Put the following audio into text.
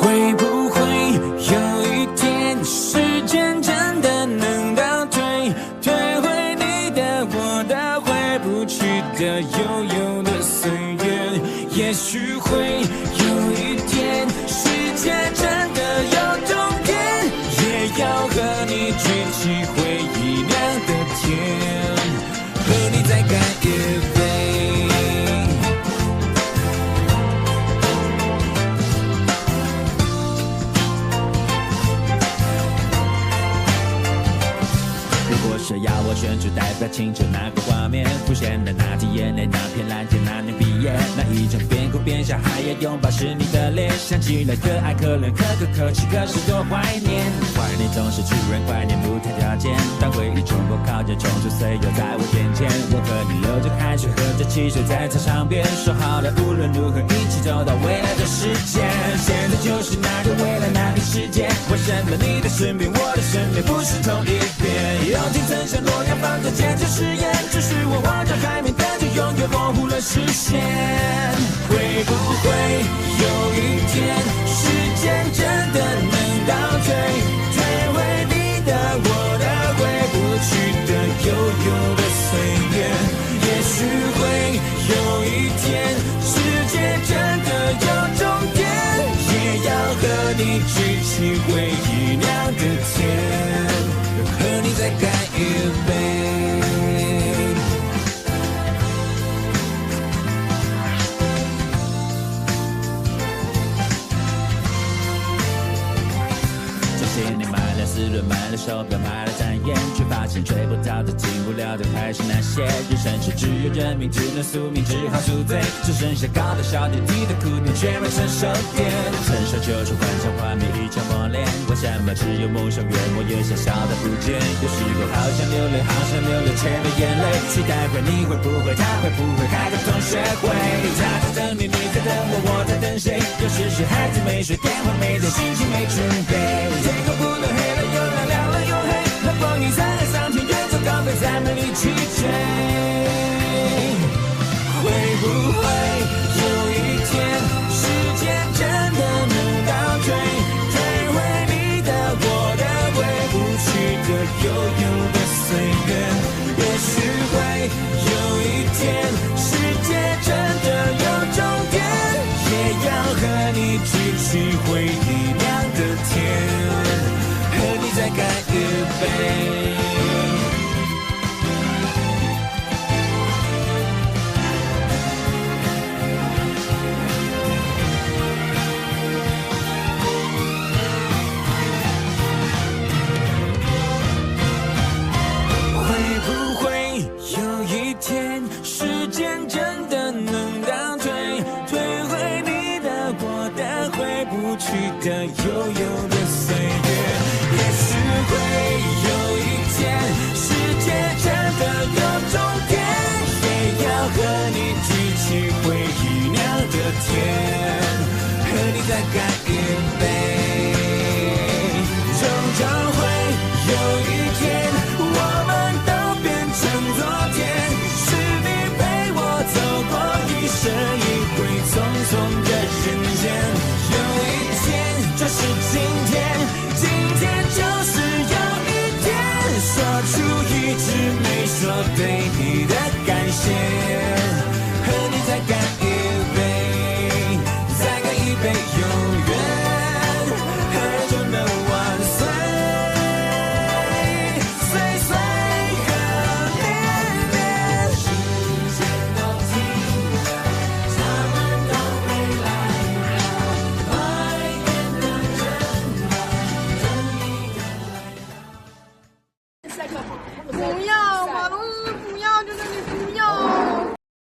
会不会有一天，时间真的能倒退，退回你的、我的、回不去的、悠悠的岁月？也许会有一天，世界真的有终点，也要和你举起回忆酿的甜，和你再干一杯。是要我选出代表青春那个画面，浮现的那滴眼泪，那片蓝天，那年毕业，那一场边哭边笑还要拥抱是你的脸，想起来可爱可怜可歌可泣，可是多怀念。怀念总是突然，怀念不谈条件，当回忆冲破靠近，冲出岁月在我眼前，我和你流着汗水，喝着汽水，在操场边说好了无论如何一起走到未来的世界。现在就是那个未来那个世界，为什么你的身边我的身边不是同一边？友情曾像诺亚方舟坚持誓言，只是我望着海面，但却永远模糊了视线。会不会有一天，时间真的能倒退，退回你的、我的、回不去的、悠悠的岁月？也许会有一天，世界真的有终点，也要和你举起回忆酿的甜，和你再干一杯。这些年买了4轮，买了手表，买了展烟，却发现追不到的、进不了的还是那些。人生是只有认命，只能宿命，只好宿醉，只剩下高的小点，低的苦点，却没成熟点。成熟就是幻想画面一场磨练，为什么只有梦想越磨越小，小的不见？有时候好想流泪，好想流泪，却没眼泪。期待会你会不会，他会不会开个同学会？他在等你，你在等我，我在等谁？有时是孩子没睡，电话没接，心情没准备。天空不能黑了又亮，亮了又黑，让光阴在海上天，远走高飞，再没力气追。会不会有一天，时间真的能倒退，退回你的、我的、回不去的、悠悠的岁月？也许会有一天，世界真的有终点，也要和你举起回忆酿的甜，和你再干一杯。时间真的能倒退，退回你的、我的、回不去的、悠悠的岁月。也许会有一天，世界真的有终点，也要和你举起回忆酿的甜，和你再干一杯。终究会有一天，我们都变成昨天。一生一回，匆匆的人间，有一天就是今天，今天就是有一天，说出一直没说对你的感谢，和你再干一杯，再干一杯。